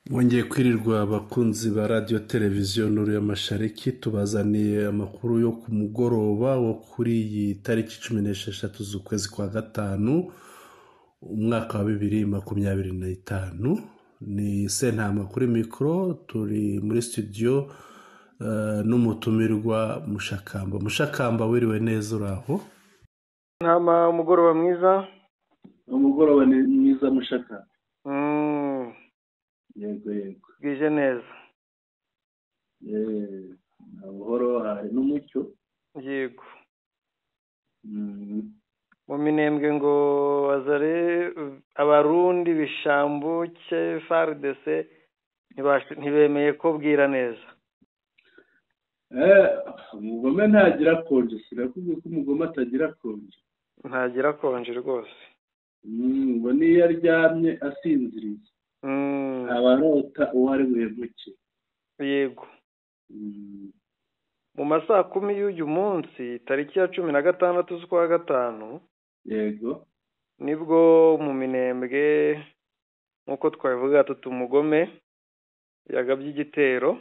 Mwongeye kwirirwa abakunzi ba radiyo televiziyo Nuru y'Amashariki, tubazaniye amakuru yo ku mugoroba wo kuri iyi tariki 16 z'ukwezi kwa gatanu umwaka wa 2025. Ni Sentama kuri mikoro, turi muri studio n'umutumirwa Mushakamba. Wiriwe neza uraho? Ntama umugoroba mwiza. Umugoroba ni mwiza Mushakamba. Yego bwije neza. nta buhoro hari n'umucyo. Yego. Mu minembwe ngo azare abarundi bishambuke FARDC ntibemeye ko bwira neza. Umugome ntagira konje, sirakubwiye ko umugome atagira konje. Ntagira konje rwose. Ngo niyo aryamye asinziriye abarota uwo ari buhemuke. Yego. Mu masaa 10 y'uyu munsi tariki ya 16 z'ukwa gatanu. Yego. Nibwo mu minembwe nkuko twabivuga umugome yagabye igitero.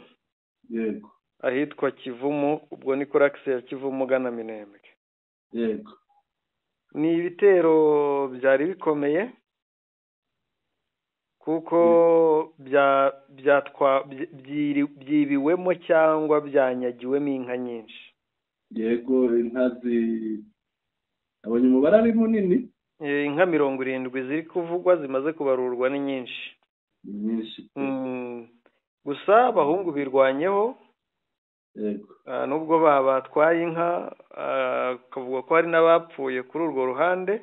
Yego. Ahitwa Kivumu, ubwo ni koraxe ya Kivumu gana Minembwe. Yego. Ni ibitero byari bikomeye kuko byibiwemo cyangwa byanyagiwemo inka nyinshi. Yego, inkazi abonye umubare ari munini. Inka 70 ziri kuvugwa zimaze kubarurwa ni nyinshi. Gusa abahungu birwanyeho. Yego. Nubwo batwaye inka, kavuga ko hari n'abapfuye kuri urwo ruhande.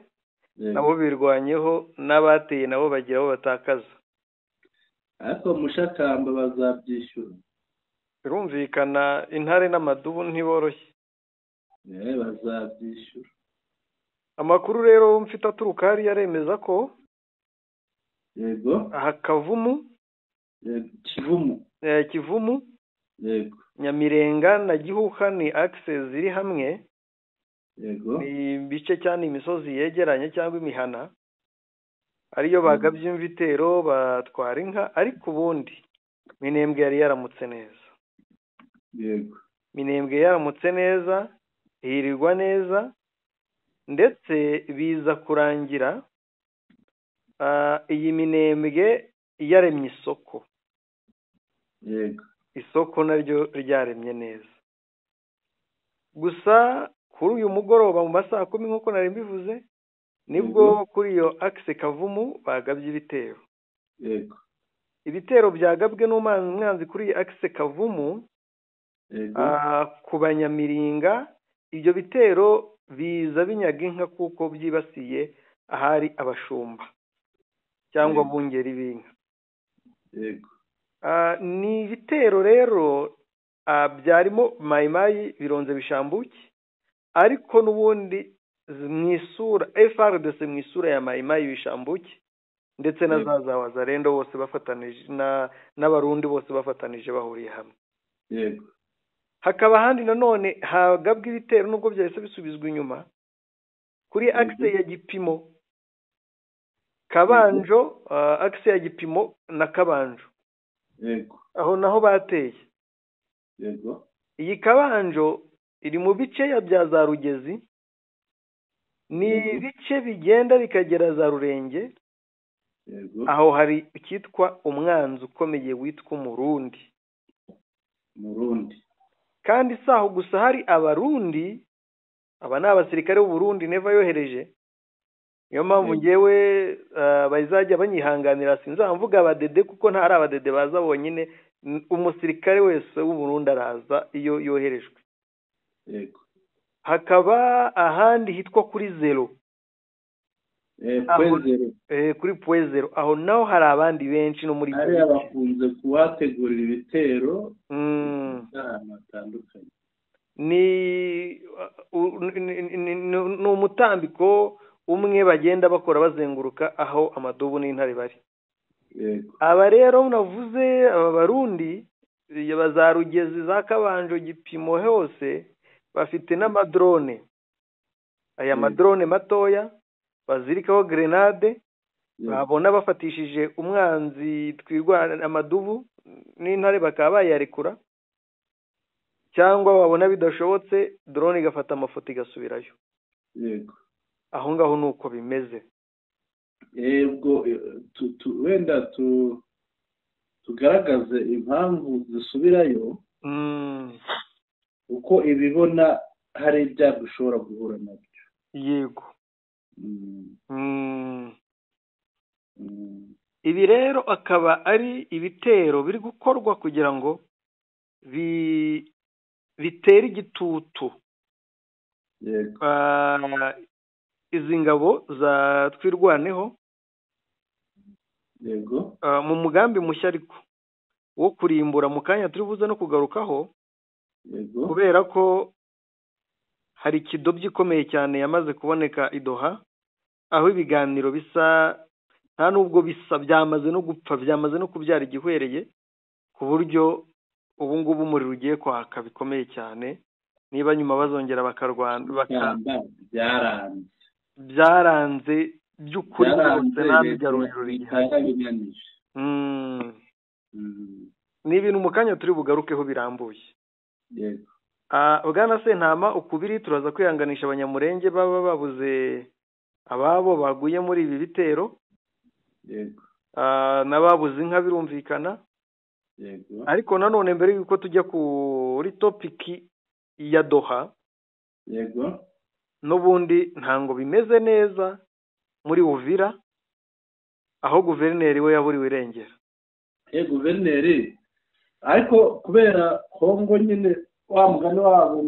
Nabo birwanyeho, n'abateye nabo bagira aho batakaza. Ariko Mushakamba bazabyishyura. Birumvikana intare n'amadubu ntiboroshye. Bazabyishyura. Amakuru rero mfite aturuka hari yaremeza ko Yego. aha Kavumu, Kivumu, Yego, Nyamirenga na Gihuha ni access ziri hamwe. Yego. Ni bice cyane imisozi yegeranye cyangwa imihana ariyo bagabye imvitero batwara inka, ariko ubundi Minembwe yari yaramutse neza. Yego. Minembwe yaramutse neza, hirirwa neza, ndetse biza kurangira iyi Minembwe yaremye isoko. Yego. Isoko naryo ryaremye neza. Gusa kuri uyu mugoroba mu masaha 10 nkuko nari mbivuze nibwo kuri iyo axe Kavumu bagabye ibitero. Yego. Ibitero byagabwe n'umwanzi kuri iyi axe Kavumu. Yego. Ku Banyamiringa ibyo bitero biza binyaga inka kuko byibasiye ahari abashumba cyangwa bungeri b'inka. Yego. Ni ibitero rero byarimo mayimayi bironze bishambuke, ariko n'ubundi mwisura FARDC mwisura ya mayimayi bishambuke, ndetse na za wazarendo bose bafatanije n'abarundi bose bafatanije bahuriye hamwe. Yego. Hakaba handi nanone hagabwa ibitero nubwo byahise bisubizwa inyuma kuri axe ya Gipimo Kabanjo, axe ya Gipimo na Kabanjo. Yego. Aho naho bateye. Yego. Iyi Kabanjo iri mu bice ya bya za Rugezi, ni bice bigenda bikagera za Rurenge. Yego. Aho hari ikitwa umwanzi ukomeye witwa Murundi. Kandi saho gusa hari abarundi, aba n'abasirikare b'u Burundi neva yohereje. Niyo mpamvu ngewe bazajya banyihanganira, sinzamvuga abadede kuko ntari abadede baza bonyine. Umusirikare wese w'u Burundi araza iyo yoherejwe. Yego. Hakaba ahandi hitwa kuri Zero. Kuri Point Zero. Aho naho hari abandi benshi no muri hari abakunze kuhategurira ibitero ahantu hatandukanye. Ni umutambiko umwe bagenda bakora bazenguruka aho amadubu n'intare bari. Yego. Aba rero navuze aba barundi za Rugezi za Kabanjo Gipimo hose bafite n'amadrone. Aya madrone matoya bazirikaho grenade babona bafatishije umwanzi twirwana amadubu n'intare bakaba bayarekura, cyangwa babona bidashobotse drone igafata amafoto igasubirayo. yego Aho ngaho nuko bimeze. yego wenda tugaragaze impamvu zisubirayo uko ibibona hari ibyago ushobora guhura nabyo. Yego. Ibi rero akaba ari ibitero biri gukorwa kugira ngo bitere igitutu izi ngabo za twirwaneho yego mu mugambi mushya ariko wo kurimbura mu kanya turi buze no kugarukaho, yego kubera ko hari ikidobyi ikomeye cyane yamaze kuboneka i Doha, aho ibiganiro bisa nta nubwo bisa byamaze no gupfa, byamaze no kubyara igihwereye, ku buryo ubu ngubu umuriro ugiye kwaka bikomeye cyane. Niba nyuma bazongera bakarwana byaranze by'ukuri rwose ntabwo byarangiye. ni ibintu mu kanya turi bugarukeho birambuye. yego Bwana Sentama ukubiri turaza kwihanganisha abanyamurenge baba babuze ababo baguye muri ibi bitero, yego n'ababuze inka birumvikana. yego Ariko nanone mbere yuko tujya kuri topiki ya Doha, yego n'ubundi ntango bimeze neza muri Uvira, aho guverineri we yaburiwe irengero. guverineri ariko kubera Kongo nyine wa mugani wabo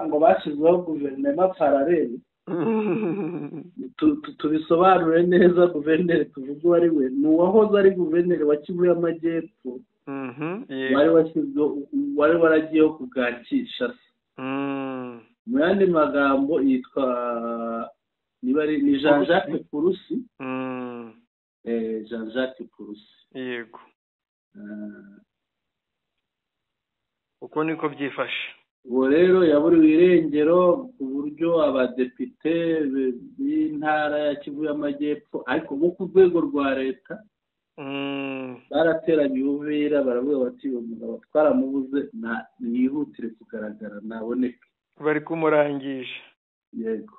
ngo bashyizeho guverinoma paralele, tubisobanure neza. Guverineri tuvuga uwo ari we ni uwahoze ari guverineri wa Kivu y'Amajyepfo, wari waragiyeho ku bwa Kinshasa. Mu yandi magambo yitwa ni Jean Jacques Purusi. Jean Jacques Purusi. Yego. Uko niko byifashe. Ubu rero yaburiwe irengero ku buryo abadepite b'intara ya Kivu y'Amajyepfo ariko bo ku rwego rwa leta barateranye Uvira baravuga bati uyu mugabo twaramubuze ntiyihutire kugaragara ntaboneke, bari kumurangisha. yego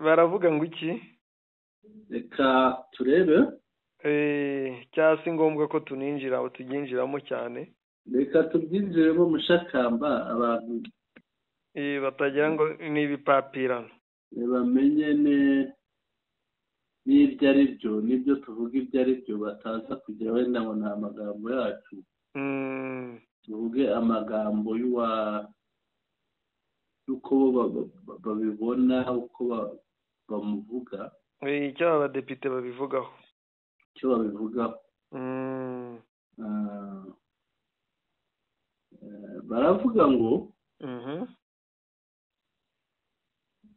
baravuga ngo iki? reka turebe cyangwa si ngombwa ko tubyinjiramo cyane, reka tubyinjiremo mushakamba abantu batagira ngo ni ibipapirano, bamenye n'ibyo ari byo, n'ibyo tuvuga ibyo ari byo, bataza kugira wenda ngo nta magambo yacu, tuvuge amagambo y'uko babibona, uko bamuvuga, icyo abadepite babivugaho, baravuga ngo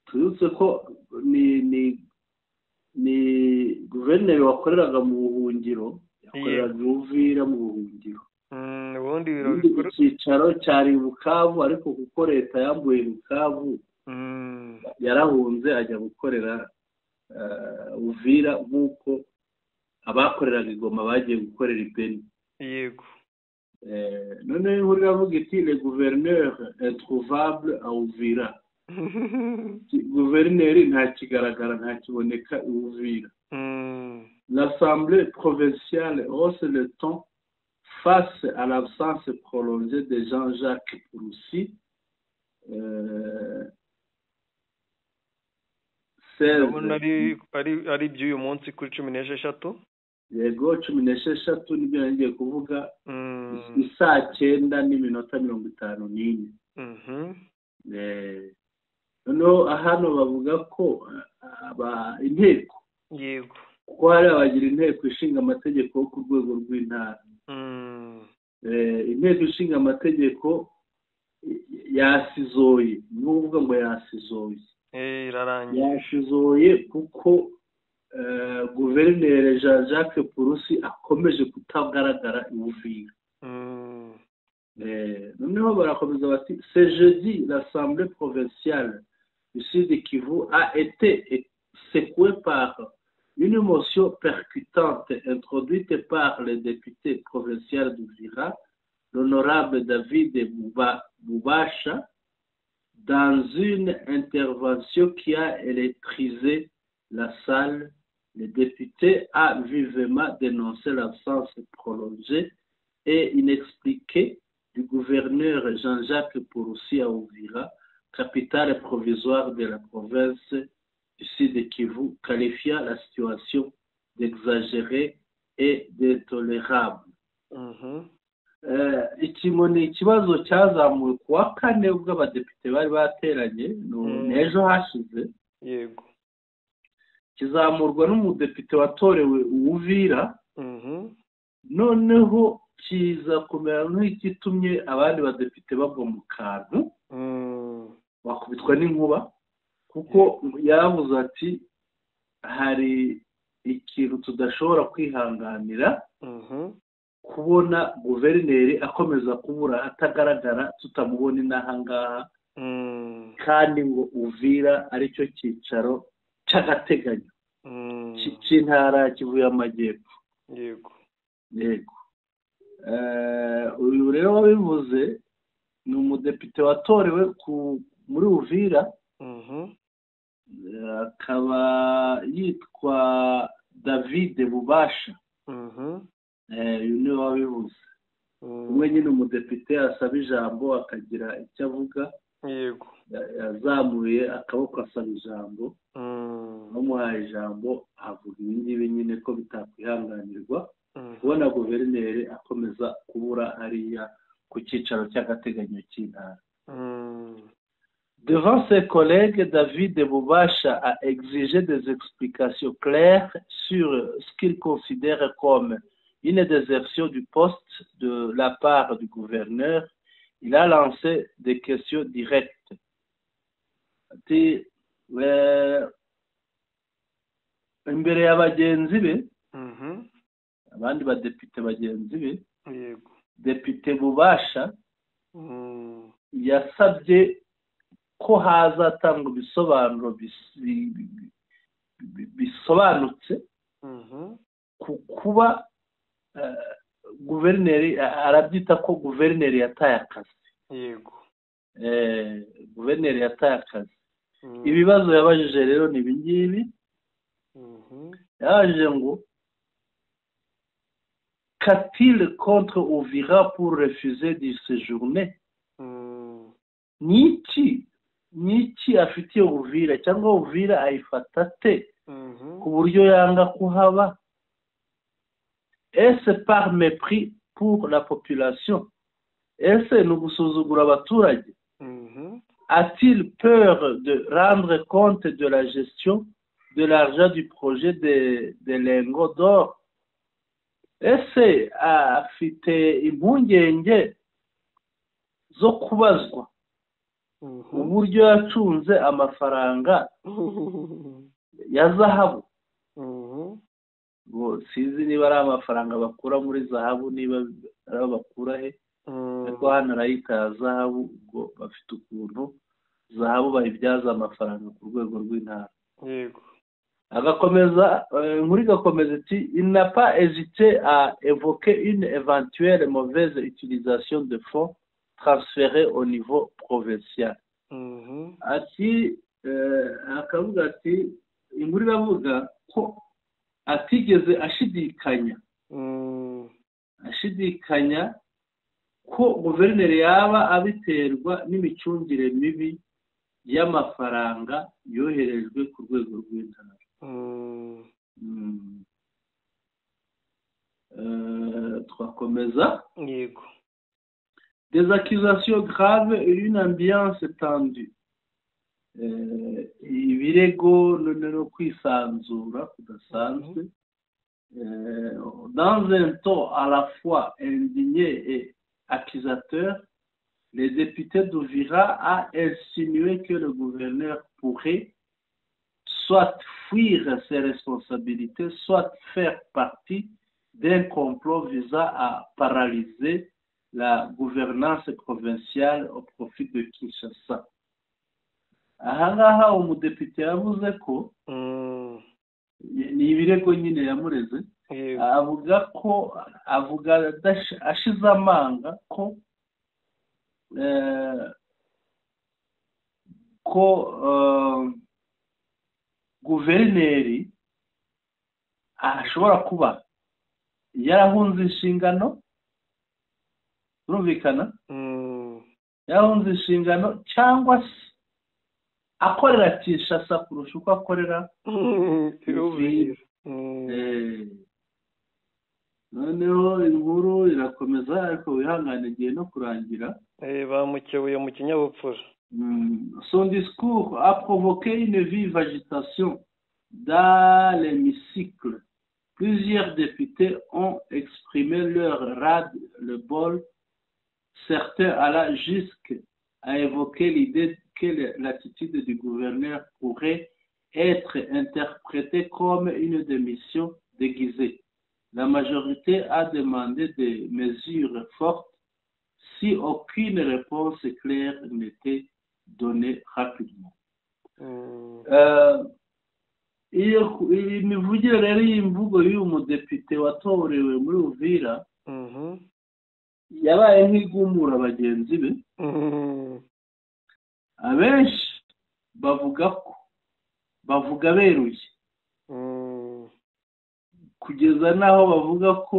tubutse ko ni guverineri wakoreraga mu buhungiro, yakoreraga Uvira mu buhungiro, ubundi icyicaro cyari Bukavu, ariko kuko leta yambuye Bukavu yarahunze ajya gukorera Uvira nk'uko abakoreraga i Goma bagiye gukorera i Beni. Yego. Noneho inkuru iravuga iti le gouverneur introuvable à Uvira. Guverineri ntakigaragara, ntakiboneka i Uvira. L'Assemblée provinciale hausse le ton face à l'absence prolongée de Jean-Jacques Purusi. ari by'uyu munsi kuri 16. Yego 16 nibyo nagiye kuvuga, isaa 9:54. Noneho hano bavuga ko inteko, yego, ko hari abagira inteko ishinga amategeko ku rwego rw'intara. Inteko ishinga amategeko yasizoye, n'uvuga ngo yasizoye, yasizoye kuko guverineri Jean Jacques Purusi akomeje kutagaragara i Uvira. Noneho barakomeza bati ce jeudi l'Assemblée provinciale du Sud Kivu a été secoué par une motion percutante introduite par le député provincial d'Uvira, l'honorable David Boubacha, dans une intervention qui a électrisé la salle. Le député a vivement dénoncé l'absence prolongée et inexpliquée du gouverneur Jean-Jacques Pouroussi à Uvira, capitale provisoire de la province du Sud Kivu, qualifiant la situation d'exagérée et d'intolérable. Iki ni ikibazo cyazamuwe ku wa kane ubwo abadepite bari bateranye n'ejo hashize, yego, kizamurwa n'umudepite watorewe Uvira, noneho kiza kumera nk'igitumye abandi badepite bagwa mu kantu bakubitwa n'inkuba, kuko yavuze ati hari ikintu tudashobora kwihanganira, kubona guverineri akomeza kubura atagaragara, tutamubona inaha ngaha, kandi ngo Uvira aricyo cyicaro cy'agateganyo cy'intara Kivu y'Amajyepfo. yego, yego. Uyu rero wabivuze ni umudepite watorewe muri Uvira, akaba yitwa David Bubasha. Uyu niwe wabivuze. umwe nyine umudepite asaba ijambo akagira icyo avuga, yego, yazamuye akaboko asaba ijambo, bamuhaye ijambo avuga ibingibi nyine ko bitakwihanganirwa kubona guverineri akomeza kubura hariya ku cyicaro cy'agateganyo cy'intara. Devant ses collègues, David Boubacha a exigé des explications claires sur ce qu'il considère comme une désertion du poste de la part du gouverneur. Il a lancé des questions directes. Imbere y'abagenzi be, abandi badepite bagenzi be, depite Bubasha yasabye ko hazatangwa ibisobanuro bisobanutse ku kuba guverineri, arabyita ko guverineri yataye akazi. yego, guverineri yataye akazi. Ibibazo yabajije rero ni ibingibi. Yaje ngo qu'a-t-il contre Uvira pour refuser d'y séjourner? Niki afitiye Uvira, cyangwa Uvira ayifata te ku buryo yanga kuhaba? Est-ce par mépris pour la population? Est-ce ni ugusuzugura abaturage? A-t-il peur de rendre compte de la gestion de l'argent du projet de lingots d'or? Ese afite impungenge zo kubazwa uburyo yacunze amafaranga ya zahabu? Sizi niba ari amafaranga bakura muri zahabu, niba ari bakura he, ariko hano arayita ya zahabu. Ubwo bafite ukuntu zahabu bayibyaza amafaranga ku rwego rw'intara. yego, agakomeza inkuru igakomeza iti il n'a pas hésité à évoquer une éventuelle mauvaise utilisation de fonds transférés au niveau provincial. Ati akavuga ati, inkuru iravuga ko atigeze ashidikanya ko guverineri yaba abiterwa n'imicungire mibi y'amafaranga yoherejwe ku rwego rw'intara. Twakomeza. yego, Des accusations graves et une ambiance tendue. Ibirego no kwisanzura kudasanzwe, dans un ton à la fois indigné et accusateur. Le député d'Uvira a insinué que le gouverneur pourrait soit fuir ses responsabilités, soit faire partie d'un complot visant à paralyser la gouvernance provinciale au profit de Kinshasa. ahangaha umudepite yavuze ko ni ibirego nyine yamureze, avuga ashize amanga ko guverineri ashobora kuba yarahunze inshingano, urumvikana, yarahunze inshingano cyangwa se akorera Kinshasa kurusha uko akorera Uvira. Noneho inkuru irakomeza ariko wihangane igihe no kurangira. Bamukebuye mu kinyabupfura. Son discours a provoqué une vive agitation dans l'hémicycle. Plusieurs députés ont exprimé leur ras-le-bol. Certains allaient jusqu'à évoquer l'idée que l'attitude du gouverneur pourrait être interprétée comme une démission déguisée. La majorité a demandé des mesures fortes si aucune réponse claire n'était donnée rapidement. Iyi mivugire rero y'imvugo y'uyu mudepite watorewe muri Uvira yabaye nk'igumura bagenzi be. Abenshi bavuga beruye kugeza n'aho bavuga ko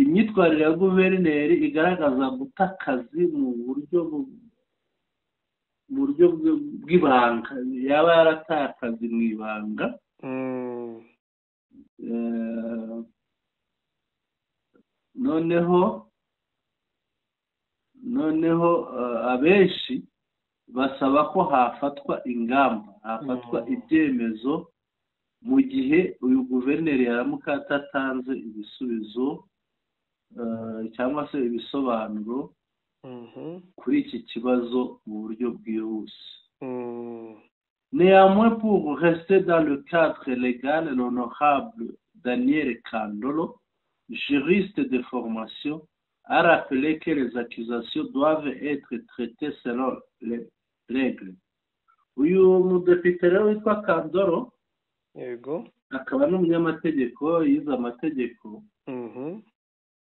imyitwarire ya guverineri igaragaza guta akazi mu buryo bw'ibanga, yaba yarataye akazi mu ibanga. noneho abenshi basaba ko hafatwa ibyemezo mu gihe uyu guverineri yaramuka atatanze ibisubizo cyangwa se ibisobanuro kuri iki kibazo mu buryo bwihuse. Néanmoins, pour rester dans le cadre légal, l'honorable Daniel Kandolo, juriste de formation, a rappelé que les accusations doivent être traitées selon les règles. Uyu mudepite rero witwa Kandolo, akaba n'umunyamategeko, yize amategeko,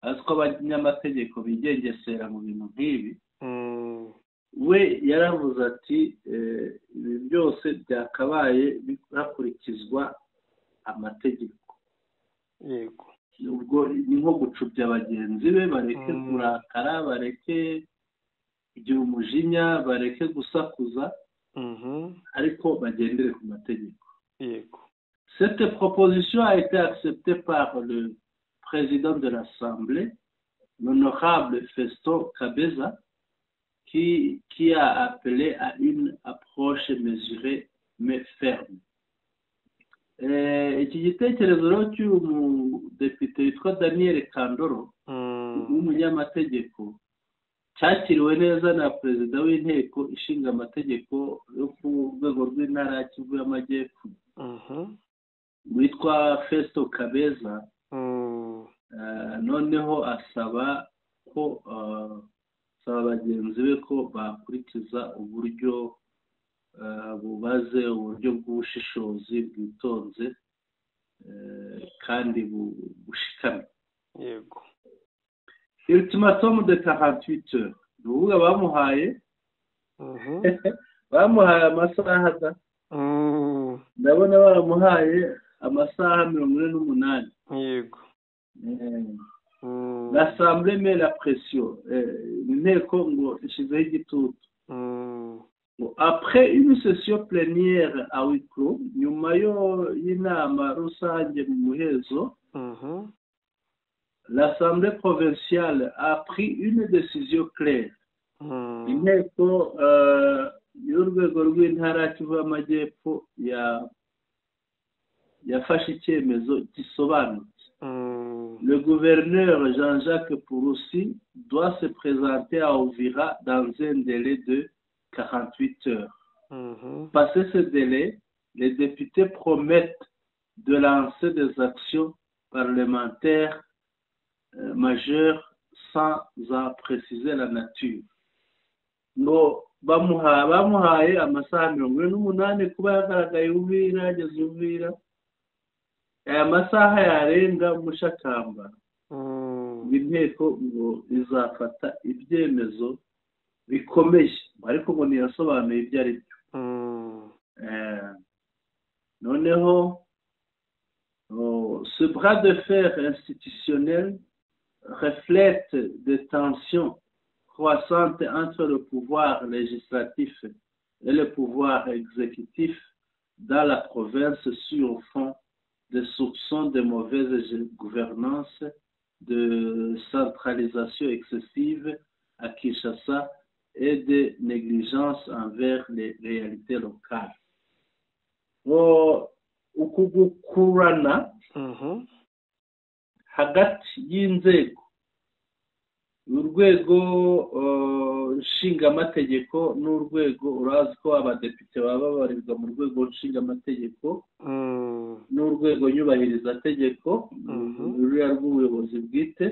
azi ko abanyamategeko bigengesera mu bintu nk'ibi. We yaravuze ati ibi byose byakabaye hakurikizwa amategeko. Ubwo ni nko gucubya bagenzi be, bareke kurakara, bareke kugira umujinya, bareke gusakuza, ariko bagendere ku mategeko. Cette proposition a été acceptée par le président de l'Assemblée, l'honorable Feston Kabeza, qui a appelé à une approche mesurée mais ferme. Iki gitekerezo rero cy'umudepite witwa Daniel Kandolo w'umunyamategeko cyakiriwe neza na perezida w'inteko ishinga amategeko yo ku rwego rw'intara ya Kivu y'Amajyepfo witwa Feston Kabeza. Noneho asaba bagenzi be ko bakurikiza uburyo bubaze, uburyo bw'ubushishozi bwitonze kandi bushikamye. Ultimatum de 48 heures. Nuvuga bamuhaye amasaha ndabona baramuhaye amasaha 48. L'Assemblée met la pression. L'inteko ngo ishizeho igitutu. Après une session plénière à huis clos, nyuma y'inama rusange mu muhezo, l'Assemblée provinciale a pris une décision claire. Inteko y'urwego rw'intara ya Kivu y'Amajyepfo yafashe icyemezo gisobanutse. Le gouverneur Jean-Jacques Purusi doit se présenter à Uvira dans un délai de 48 heures. Passé ce délai, les députés promettent de lancer des actions parlementaires majeures sans en préciser la nature. Ngo bamuhaye amasaha 48 kuba yagaragaye Uvira, yageze Uvira. Aya masaha yarenga Mushakamba, inteko ngo izafata ibyemezo bikomeye, ariko ngo ntiyasobanuye ibyo ari byo. Noneho ce bras de fer institutionnel reflète des tensions croissantes entre le pouvoir législatif et le pouvoir exécutif dans la province sur fond de soupçons de mauvaise gouvernance, de centralisation excessive à Kinshasa et de négligence envers les réalités locales. Uku gukurana hagati y'inzego, urwego nshingamategeko n'urwego, urazi ko abadepite baba babarirwa mu rwego nshingamategeko n'urwego nyubahirizategeko, ruriya rw'ubuyobozi bwite,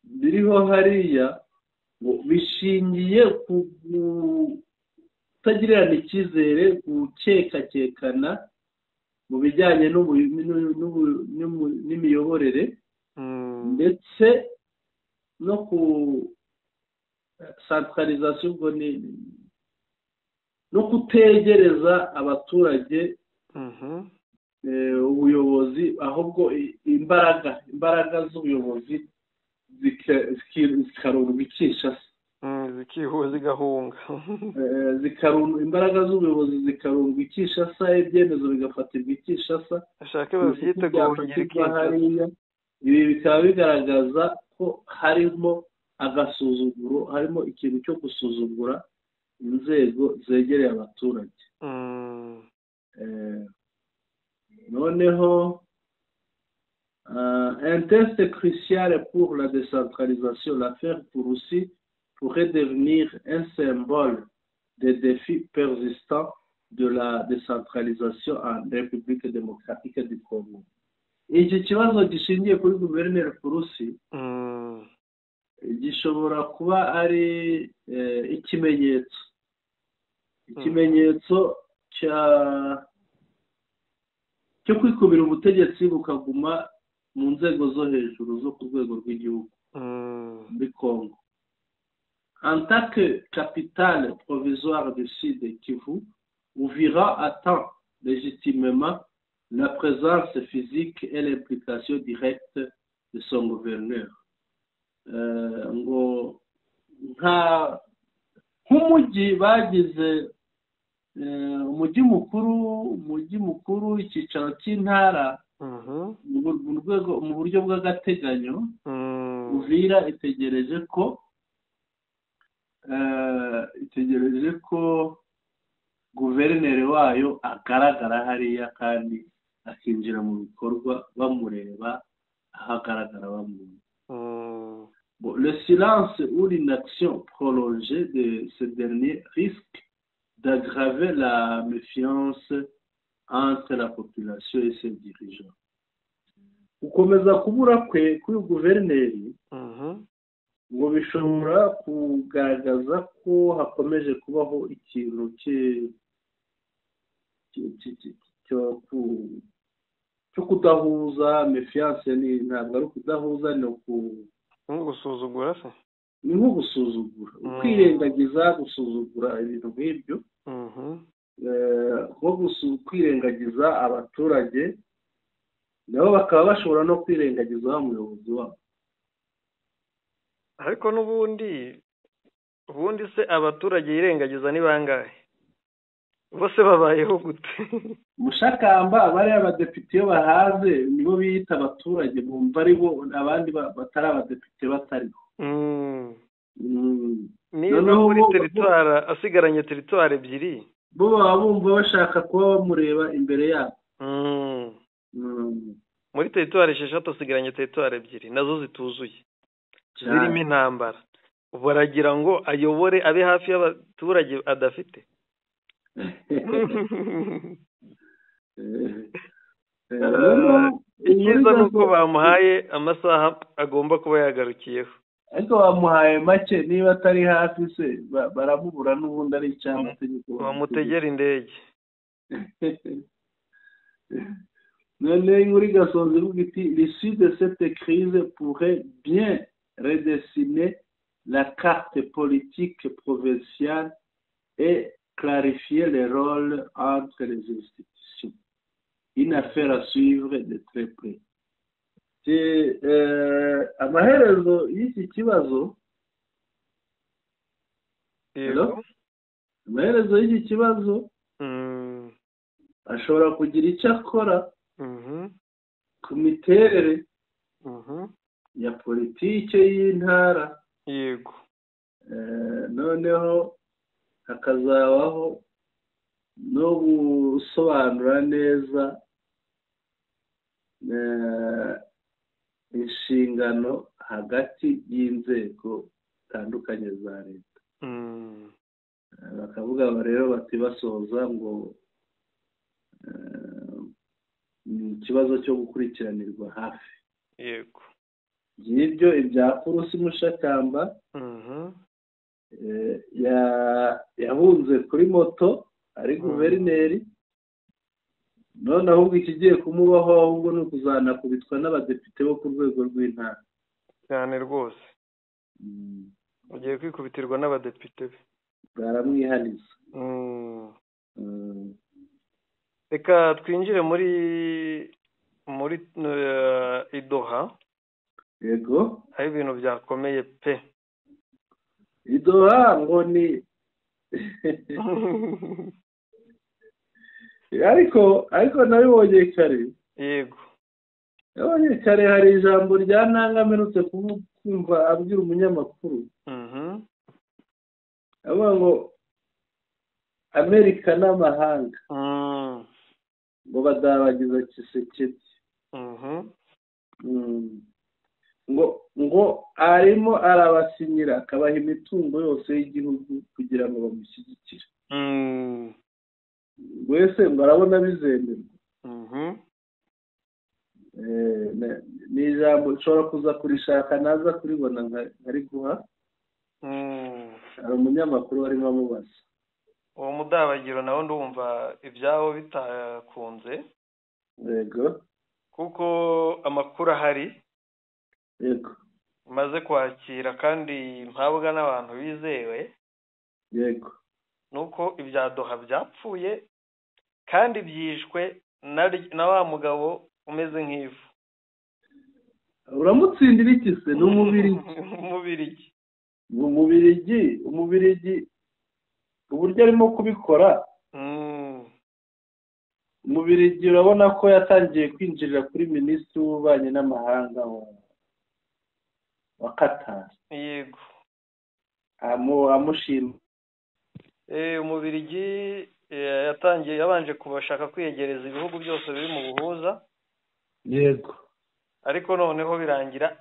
biriho hariya ngo bishingiye ku kutagirirana icyizere, gukekakekana mu bijyanye n'imiyoborere, ndetse no ku centralisation, no kutegereza abaturage ubuyobozi, ahubwo imbaraga z'ubuyobozi zikarundwa Kinshasa, zigahunga, imbaraga z'ubuyobozi zikarundwa Kinshasa, ibyemezo bigafatirwa Kinshasa, ashaka babyita guhungira hariya. Ibi bikaba bigaragaza ko harimo agasuzuguro, harimo ikintu cyo gusuzugura inzego zegereye abaturage. Noneho un test crucial pour la décentralisation, l'affaire Pouroussi pourrait devenir un symbole des défis persistants de la décentralisation en République démocratique du Congo. Iki kibazo gishingiye kuri guverineri Pouroussi gishobora kuba ari ikimenyetso cyo kwikubira ubutegetsi bukaguma mu nzego zo hejuru zo ku rwego rw'igihugu muri Congo. En tant que capitale provisoire du Sud Kivu, Uvira attend légitimement la présence physique et l'implication directe de son gouverneur. Ngo nk'umujyi bagize umujyi mukuru, icyicaro cy'intara mu buryo bw'agateganyo. Uvira itegereje ko guverineri wayo agaragara hariya kandi akinjira mu bikorwa bamureba, aho agaragara bamureba. Le silence ou l'inaction prolongée de ce dernier risque d'aggraver la méfiance entre la population et ses dirigeants. Gukomeza kubura kwe k'uyu guverineri ngo bishobora kugaragaza ko hakomeje kubaho ikintu cyo kudahuza. Méfiance ntabwo ari ukudahuza, ni gusuzugura se, ni nko gusuzugura, kwirengagiza, gusuzugura ibintu nk'ibyo, nko kwirengagiza abaturage, nabo bakaba bashobora no kwirengagiza wa muyobozi wabo. Ariko n'ubundi se abaturage yirengagiza ni bangahe? Bose babayeho gute? Mushakamba bari abadepite iyo bahaze nibo biyita abaturage, bumva ari bo, abandi batari abadepite batariho. Niba muri teritwari asigaranye teritwari ebyiri, bo baba bumva bashaka kuba bamureba imbere yabo. Muri teritwari 6 asigaranye teritwari ebyiri nazo zituzuye, zirimo intambara. Baragira ngo ayobore abe hafi y'abaturage adafite. Icyiza ni uko bamuhaye amasaha agomba kuba yagarukiyeho. ariko bamuhaye make niba atari hafi se baramubura n'ubundi ari icy'amategeko bamutegera indege. none inkuru igasonza ivuga iti l'issue de cette crise pourrait bien redessiner la carte politique provinciale et clarifier les rôles entre les institutions. Une affaire à suivre de très près. Amaherezo y'iki kibazo amaherezo y'iki kibazo ashobora kugira icyo akora ku miterere ya politike y'intara. Yego. Noneho hakazabaho no gusobanura neza inshingano hagati y'inzego zitandukanye za leta. Bakavuga rero bati basoza ngo ni ikibazo cyo gukurikiranirwa hafi. Yego. Ngibyo ibya Kurusi Mushakamba yahunze kuri moto ari guverineri, none ahubwo ikigiye kumubaho ahubwo ni ukuzanakubitwa n'abadepite bo ku rwego rw'intara. Cyane rwose ugiye kwikubitirwa n'abadepite be, bwaramwihaniza. Reka twinjire muri Idoha. Yego, hari ibintu byakomeye pe. Idoha ngo ni ariko nabibonye kare. Yego. Nabonye kare hari ijambo rya Nanga mperutse kumva abwira umunyamakuru. Avuga ngo Amerika n'amahanga ngo badabagiza Tshisekedi. ngo arimo arabasinyira akabaha imitungo yose y'igihugu kugira ngo bamushyigikire. Wese ngo arabona bizemerwa. Ni ijambo nshobora kuza kurishaka naza kuribona nkari guha. Hari umunyamakuru warimo amubaza. Uwo mudabagiro nawe ndumva ibyaho bitakunze. Yego. Kuko amakuru ahari. Yego. Maze kwakira kandi mpabwa n'abantu bizewe. Yego. Nuko ibya Doha byapfuye kandi byishwe na wa mugabo umeze nk'ivu. Uramutsindira iki se? Ni umubirigi uburyo arimo kubikora. Umubirigi urabona ko yatangiye kwinjirira kuri minisitiri w'ububanyi n'amahanga wa Qatar. Yego. Amushima. Umubirigi yabanje kubashaka kwiyegereza ibihugu byose biri mu buhuza. Yego. Ariko noneho birangira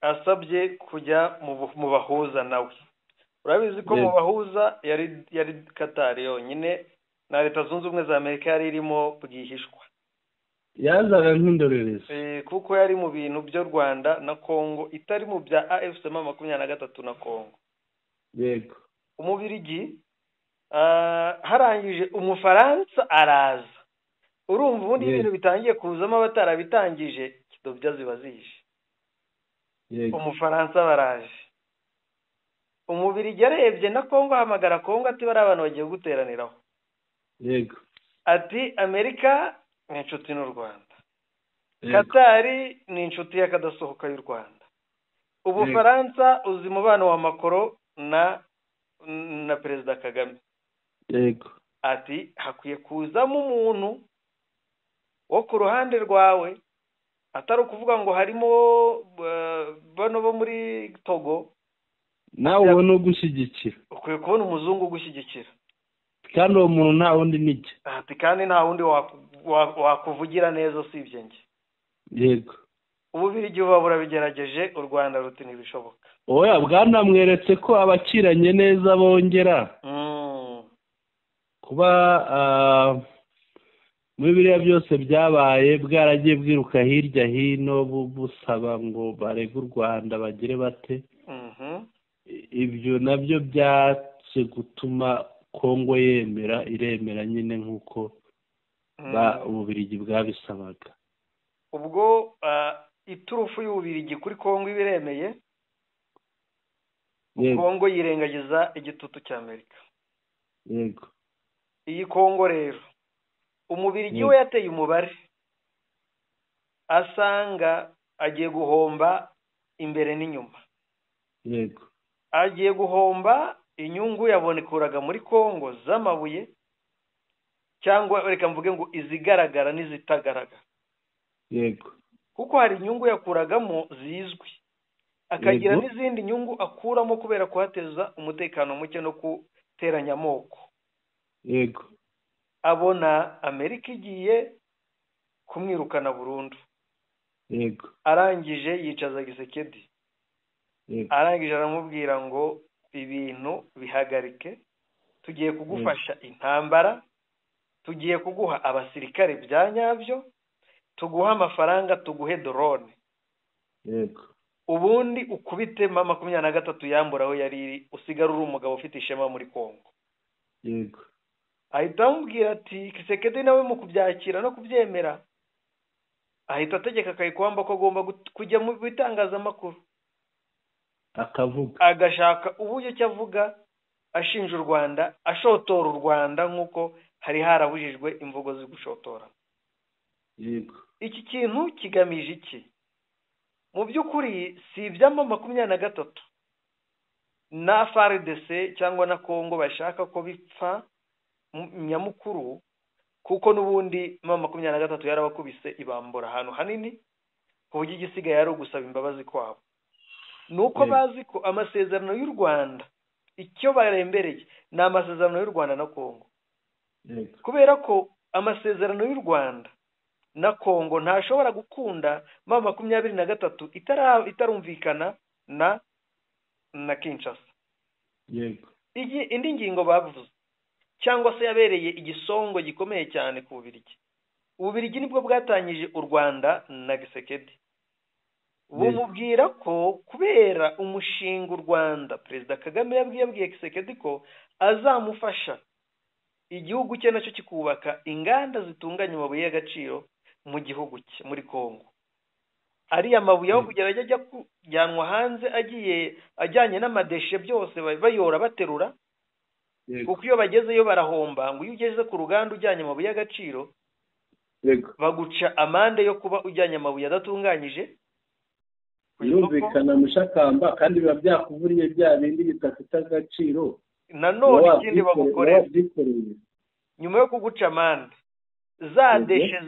asabye kujya mu bahuza nawe. Urabizi ko mu bahuza yari Qatar yonyine na Leta Zunze Ubumwe za Amerika yari irimo bwihishwa. Yazaga nk'indorerezi. Kuko yari mu bintu by'u Rwanda na Kongo, itari mu bya AFC 23 na Kongo. Yego. Umubirigi harangije Umufaransa araza. Urumva ubundi ibintu bitangiye kuzamo abatarabitangije kidobya ziba zije. Yego. Umufaransa baraje. Umubirigi yarebye na Kongo, hamagara Kongo ati bari abantu bagiye guteraniraho. Yego. Ati Amerika ni inshuti n'u Rwanda. Qatar ni inshuti y'akadasohoka y'u Rwanda. Ubufaransa uzi mubano wa Macron na Perezida Kagame. Yego. Ati hakwiye kuzamo umuntu wo ku ruhande rwawe, atari ukuvuga ngo harimo bano bo muri Togo. Nawe ubona ugushyigikira. Ukwiye kubona umuzungu ugushyigikira. Kandi uwo muntu nta wundi niki. Ati kandi nta wundi wakuvugira neza usibye njye. Yego. Ububirigi buba burabigerageje, u Rwanda ruti ntibishoboka. Oya, bwanamweretse ko abakiranye neza bongera kuba muri biriya byose byabaye bwaragiye bwiruka hirya hino busaba ngo barege u Rwanda bagire bate. Ibyo nabyo byaje gutuma Kongo iremera nyine nk'uko Ububiligi bwabisabaga. ubwo iturufu y'Ububiligi kuri Kongo ibiremeye, Kongo yirengagiza igitutu cya Amerika. Yego. Iyi Kongo rero Umubiligi we yateye umubare asanga agiye guhomba imbere n'inyuma. Yego. Agiye guhomba inyungu yabonekuraga muri Kongo z'amabuye, cyangwa reka mvuge ngo izigaragara n'izitagaragara. Yego. Kuko hari inyungu yakuragamo zizwi, akagira n'izindi nyungu akuramo kubera kuhateza umutekano muke no guteranya amoko. Yego. Abona Amerika igiye kumwirukana burundu. Yego. Arangije yicaza Gisekedi. Yego. Arangije aramubwira ngo ibintu bihagarike, tugiye kugufasha intambara, tugiye kuguha abasirikare bya nyabyo, tuguha amafaranga, tuguhe drone. Yego. Ubundi ukubite mama 23 yambura aho yari usigara uri umugabo ufite ishema muri Kongo. Yego. Ahita amubwira ati Kisekedi nawe mu kubyakira no kubyemera, ahita ategeka akayikwamba ko agomba kujya mu bitangazamakuru akavuga, agashaka uburyo cyavuga ashinja u Rwanda, ashotora u Rwanda nk'uko hari harabujijwe imvugo zo gushotora. Yego. Iki kintu kigamije iki? Mu by'ukuri si iby'ama 23 na FARDC cyangwa na Kongo bashaka ko bipfa nyamukuru, kuko n'ubundi mama 23 yarabakubise ibambura ahantu hanini ku buryo igisigaye ari ugusaba imbabazi kwabo. Nuko bazi ko amasezerano y'u Rwanda icyo barembereye ni amasezerano y'u Rwanda na Kongo. Kubera ko amasezerano y'u Rwanda na Kongo ntashobora gukunda mama 23 itarumvikana na Kinshasa. Yego. Indi ngingo bavuze cyangwa se yabereye igisongo gikomeye cyane ku Bubiligi. Ububiligi nibwo bwatangije u Rwanda na Gisekedi. Bumubwira ko kubera umushinga u Rwanda Perezida Kagame yabwiye Gisekedi ko azamufasha igihugu cye nacyo kikubaka inganda zitunganya amabuye y'agaciro mu gihugu cye muri Kongo. Ari amabuye aho kugera ajya kujyanwa hanze ajyanye n'amadeshe byose bayora baterura. Kuko iyo bagezeyo barahomba, ngo iyo ugeze ku ruganda ujyanye amabuye y'agaciro baguca amande yo kuba ujyanye amabuye adatunganyije. Yumvikana mushakamba kandi biba byakuvuriye bya bindi bitafite agaciro. Nanone ikindi bagukorera nyuma yo kuguca amande, za deshe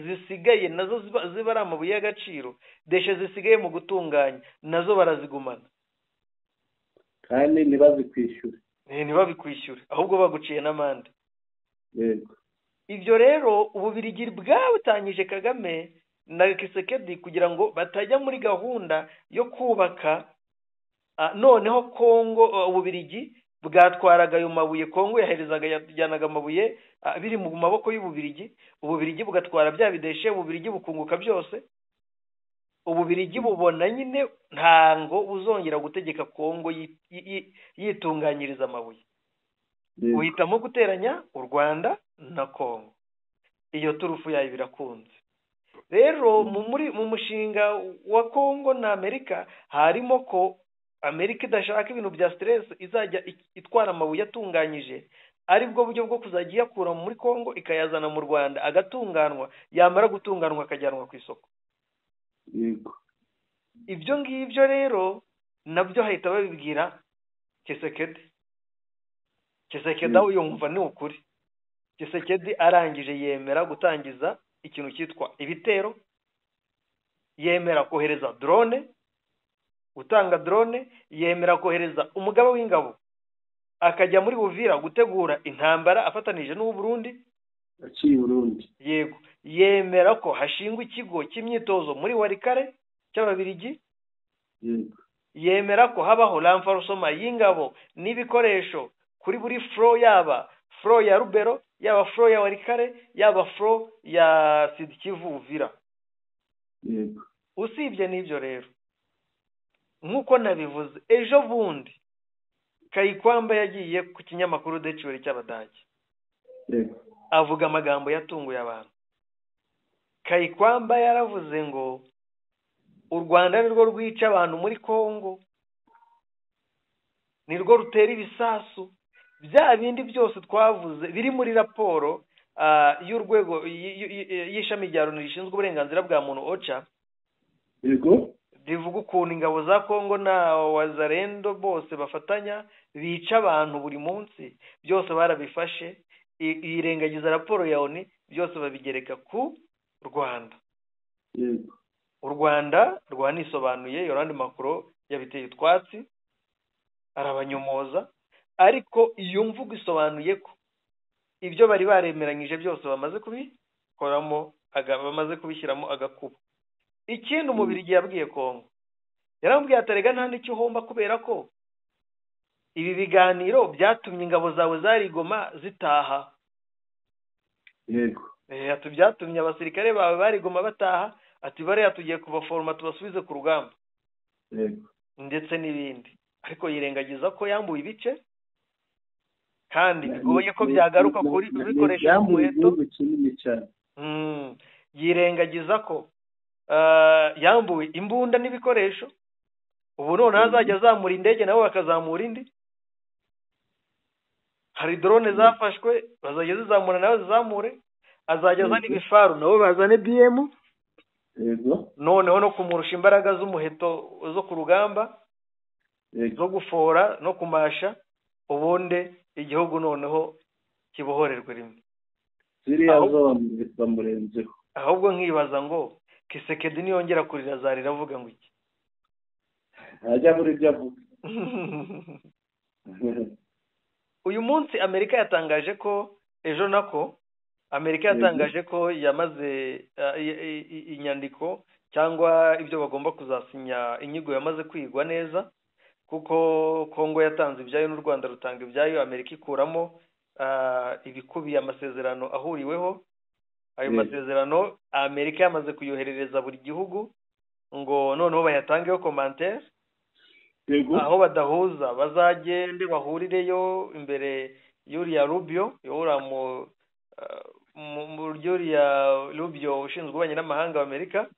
zisigaye nazo ziba ari amabuye y'agaciro, deshe zisigaye mu gutunganya nazo barazigumana kandi ntibabikwishyure ahubwo baguciye n'amande. Yego. Ibyo rero Ububiligi bwabutangije Kagame na Kisekedi kugira ngo batajya muri gahunda yo kubaka. Noneho Kongo, Ububiligi bwatwaraga ayo mabuye, Kongo yajyanaga amabuye biri mu maboko y'Ububiligi, Ububiligi bugatwara bya bideshe, Ububiligi bukunguka byose. Ububiligi bubona nyine ntango buzongera gutegeka Kongo yitunganyiriza amabuye. Uhitamo guteranya u Rwanda na Kongo. Iyo turufu yayo birakunze. Rero mu mushinga wa Kongo na Amerika harimo ko Amerika idashaka ibintu bya stress, izajya itwara amabuye atunganyije, aribwo buryo bwo kuzajya iyakura muri Kongo ikayazana mu Rwanda agatunganwa, yamara gutunganwa akajyanwa ku isoko. Yego. Ibyo ngibyo rero nabyo hahita babibwira Kisekedi. Kisekedi aho yumva ni ukuri. Kisekedi arangije yemera gutangiza ikintu cyitwa ibitero, yemera kohereza drone, gutanga drone, yemera kohereza umugaba w'ingabo akajya muri Buvira gutegura intambara afatanije n'u Burundi. Yego. Yemera ko hashingwa ikigo cy'imyitozo muri Warikare cy'Ababiligi. Yego. Yemera ko habaho renforcement y'ingabo n'ibikoresho kuri buri flow, yaba flow ya Rubero yaba furo ya warikare yaba furo ya Sud-Kivu Uvira. Usibye n'ibyo rero nk'uko nabivuze ejo bundi Kayikwamba yagiye ku kinyamakuru Decibel cy'Abadage avuga amagambo yatunguye abantu. Kayikwamba yaravuze ngo u Rwanda nirwo rwica abantu muri Kongo, nirwo rutera ibisasu, bya bindi byose twavuze biri muri raporo y'urwego y'ishami rya Loni rishinzwe uburenganzira bwa muntu OCHA. Bivuga ukuntu ingabo za Kongo na Wazalendo bose bafatanya bica abantu buri munsi, byose barabifashe irengagiza raporo ya ONU, byose babigereka ku Rwanda. U Rwanda rwanisobanuye, Yolande Macron yabiteye utwatsi arabanyomoza, ariko iyo mvugo isobanuye ko ibyo bari baremeranyije byose bamaze kubikoramo bamaze kubishyiramo agakubo. Ikindi umubiri giye yabwiye Kongo, yarambwiye atarega nta n'icyo uhomba kubera ko ibi biganiro byatumye ingabo zawe zari Goma zitaha. Ati byatumye abasirikare bawe bari Goma bataha, ati bariya tugiye kubaforma tubasubize ku rugamba ndetse n'ibindi. Ariko yirengagiza ko yambuye ibice kandi bigoye ko byagaruka kuri bikoresha umuheto. Yirengagiza ko yambuye imbunda n'ibikoresho, ubu none azajya azamura indege nabo bakazamura indi. Hari drone zafashwe bazajya zizamura nawe zizamure, azajya azana ibifaru nabo bazane BM. Noneho no kumurusha imbaraga z'umuheto zo ku rugamba zo gufora no kumasha, ubundi igihugu noneho kibohorerwe rimwe. Ziriya zo bamurenzeho. Ahubwo nkibaza ngo Kisekedi niyongera kurira zarira avuga ngo iki? Ajya muri byo avuga. Uyu munsi Amerika yatangaje ko ejo nako Amerika yatangaje ko yamaze inyandiko cyangwa ibyo bagomba kuzasinya, inyigo yamaze kwigwa neza, kuko Kongo yatanze ibyayo n'u Rwanda rutanga ibyayo, Amerika ikuramo ibikubiye amasezerano ahuriweho. Ayo masezerano Amerika yamaze kuyoherereza buri gihugu ngo noneho bayatangeho commentaire. Aho badahuza bazagende bahurireyo imbere y'uriya Rubio, yora mu y'uriya Rubio ushinzwe ububanyi n'amahanga wa Amerika,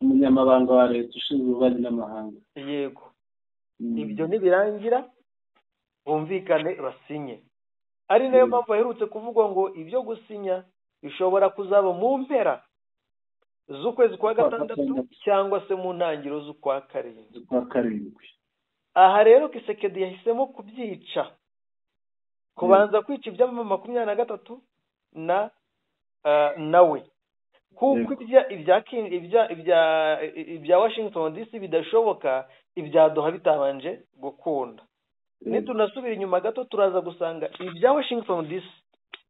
umunyamabanga wa leta ushinzwe ububanyi n'amahanga. Yego. Ibyo nibirangira bumvikane basinye. Ari nayo mpamvu baherutse kuvugwa ngo ibyo gusinya bishobora kuzaba mu mpera z'ukwezi kwa gatandatu cyangwa se mu ntangiriro z'ukwa karindwi. Aha rero Kisekedi yahisemo kubyica, kubanza kwica ibya 23 nawe, kuko ibya Washington DC bidashoboka, ibya Doha bitabanje gukunda. Nitunasubira inyuma gato turaza gusanga ibya Washington DC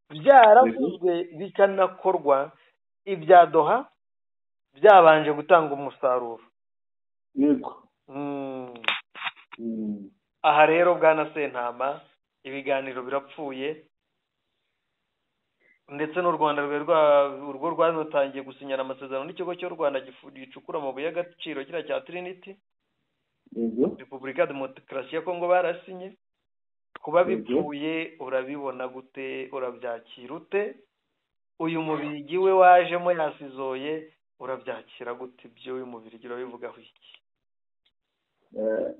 byaravuzwe bikanakorwa, ibya Doha byabanje gutanga umusaruro. Aha rero bwana Sentama ibiganiro birapfuye, ndetse n'u Rwanda urwo rwatangiye gusinyana amasezerano n'ikigo cy'u Rwanda gicukura amabuye y'agaciro kira cya Trinity. Repubulika ya Demokarasi ya Kongo barasinye. Kuba bipfuye urabibona gute, urabyakira ute? Uyu mubirigi we wajemo yasizoye, urabyakira gute ibyo uyu mubirigi urabivugaho iki?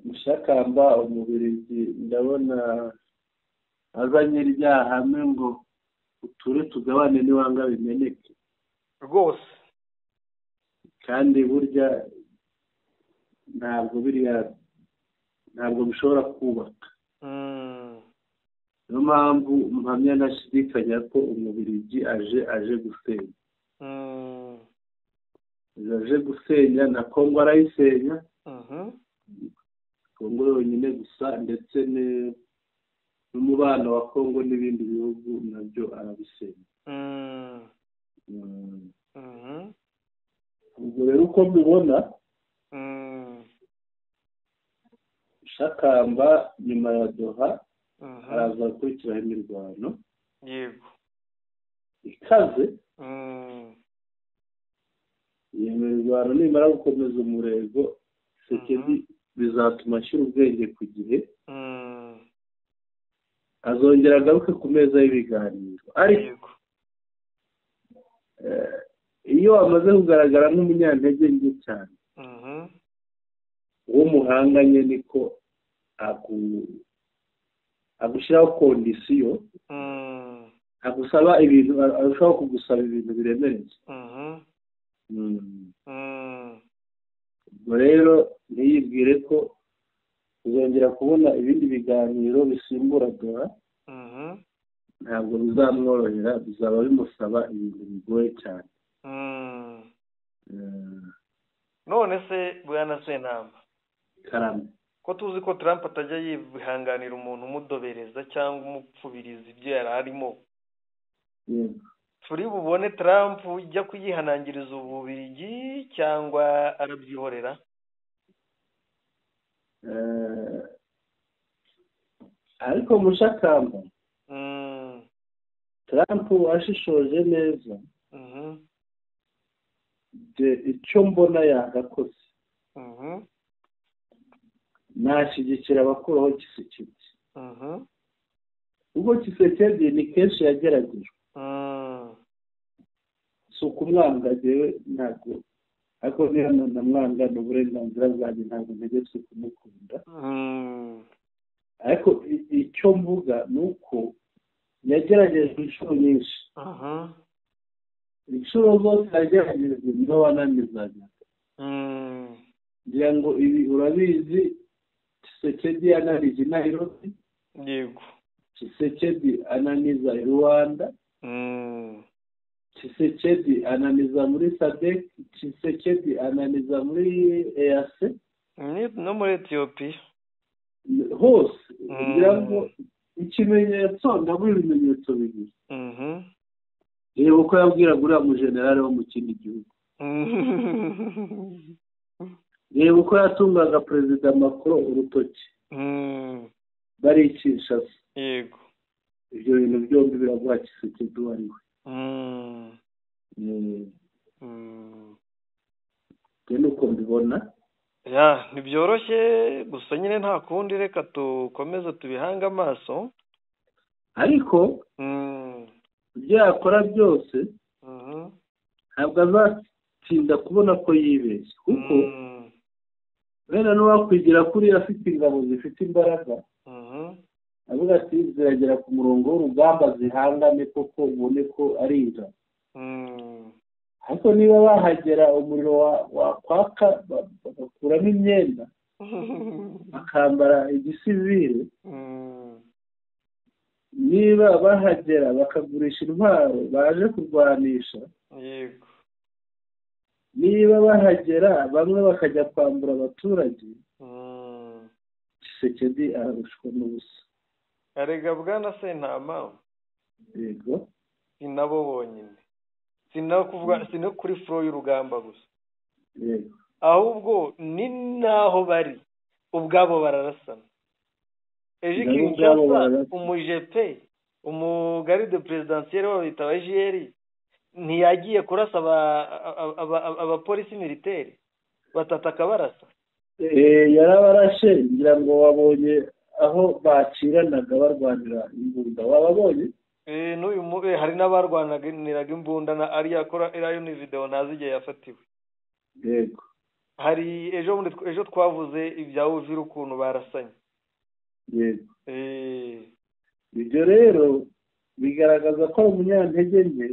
Mushakamba umubirigi ndabona azanye ryahame ngo uture tugabane niwanga bimeneke rwose, kandi burya ntabwo bishobora kubaka. Niyo mpamvu mpamya nashidikanya ko umubirigi aje gusenya. Aje gusenya na Kongo arayisenya. Kongo yonyine gusa, ndetse n'umubano wa Kongo n'ibindi bihugu nabyo arabisenya. Ubwo rero uko mbibona, Shakamba nyuma ya Doha araza gukurikiraho imirwano. Yego. ikaze iyo mirwano nimara gukomeza umurego Tshisekedi bizatuma ashyira ubwenge ku gihe azongera agaruke ku meza y'ibiganiro ariko iyo wamaze kugaragara nk'umunyantege nke cyane uwo muhanganye niko agushyiraho kondisiyo agusaba ibintu arushaho kugusaba ibintu biremereye ubwo rero ntiyibwire ko uzongera kubona ibindi biganiro bisimbura dora ntabwo bizamworohera bizaba bimusaba ibintu bigoye cyane none se bwana Sentamba karame ko tuzi ko Trump atajya yihanganira umuntu umudobereza cyangwa umupfubiriza ibyo yari arimo turi bubone Trump ujya kuyihanangiriza Ububiligi cyangwa arabyihorera ariko mushakamba Trump ashishoje neza icyo mbona yagakoze nashyigikira abakuraho Tshisekedi ubwo Tshisekedi ni kenshi yageragejwe si ukumwanga jewe ntabwo ariko niyo namwanga ni uburenganzira bwanjye ntabwo ntegetse kumukunda ariko icyo mvuga ni uko yageragejwe inshuro nyinshi inshuro zose yageragejwe niho wananizaga ngira ngo ibi urabizi Tshisekedi ananiza i Nairobi yego Tshisekedi ananiza i Rwanda Tshisekedi ananiza muri SADC Tshisekedi ananiza muri EAC no muri Ethiopia hose ngira ngo ikimenyetso ndabura ibimenyetso bibiri reba uko yabwiraga uriya mujenerali wo mu kindi gihugu reba uko yatungaga perezida Macron urutoki baricisha yego ibyo bintu byombi biraguha Tshisekedi uwo ari we nuko mbibona ntibyoroshye gusa nyine nta kundi reka dukomeze tubihange amaso ariko ibyo yakora byose ntabwo azatsinda kubona ko yibeshye kuko wenda n'uwakwigira kuri afite ingabo zifite imbaraga avuga ati ziragera ku murongo w'urugamba zihangane koko ubone ko ari ingabo ariko niba bahagera umuriro wakwaka bagakuramo imyenda bakambara igisivire niba bahagera bakagurisha intwaro baje kurwanisha yego niba bahagera bamwe bakajya kwambura abaturage Tshisekedi ararushwa n'ubusa arega bwana Sentama yego si nabo bonyine si no kuri furo y'urugamba gusa yego ahubwo ni naho bari ubwabo bararasana ejo Kinshasa umujepe umugaride presidentiel wabo bita Bajeri ntiyagiye kurasa abapolisi militaire batataka barasa yarabarashe ngira ngo wabonye aho baciranaga barwanira imbunda wababonye n'uyu hari n'abarwaniraga imbunda na ariya akora iriya ni video ntazigiye yafatiwe yego hari ejo twavuze ibya Uvira ukuntu barasanye yego ibyo rero bigaragaza ko ari umunyantege nke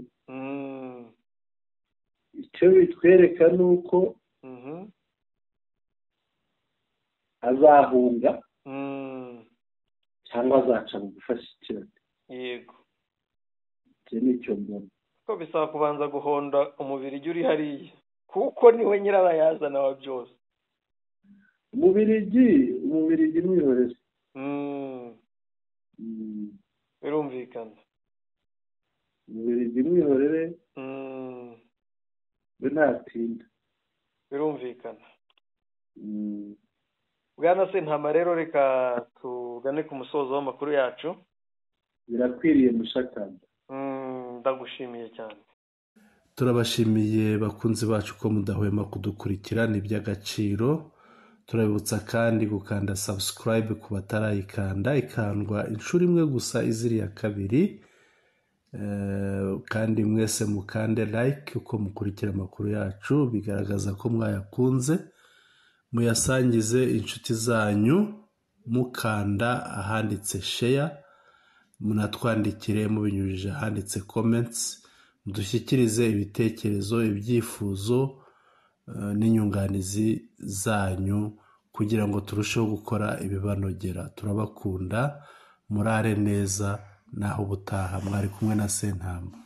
icyo bitwereka ni uko azahunga cyangwa azaca mu gufashikirana yego icyo ni icyo mbona ko bisaba kubanza guhonda umubiri ujya uri hariya kuko niwe nyirabayazana wa byose umubirigi mwihoreze birumvikana umubirigi mwihorere we ntatinda birumvikana bwana Sentama rero reka tugane ku musozo w'amakuru yacu birakwiriye mushakamba ndagushimiye cyane. turabashimiye bakunzi bacu ko mudahwema kudukurikira, ni iby'agaciro. turabibutsa kandi gukanda subscribe ku batarayikanda, ikandwa inshuro imwe gusa iziriya kabiri, kandi mwese mukande like uko mukurikira amakuru yacu, bigaragaza ko mwayakunze. muyasangize inshuti zanyu mukanda ahanditse share, munatwandikire mubinyujije ahanditse comments, mudushyikirize ibitekerezo, ibyifuzo n'inyunganizi zanyu kugira ngo turusheho gukora ibibanogera. turabakunda, murare neza, naho ubutaha. mwari kumwe na Sentama.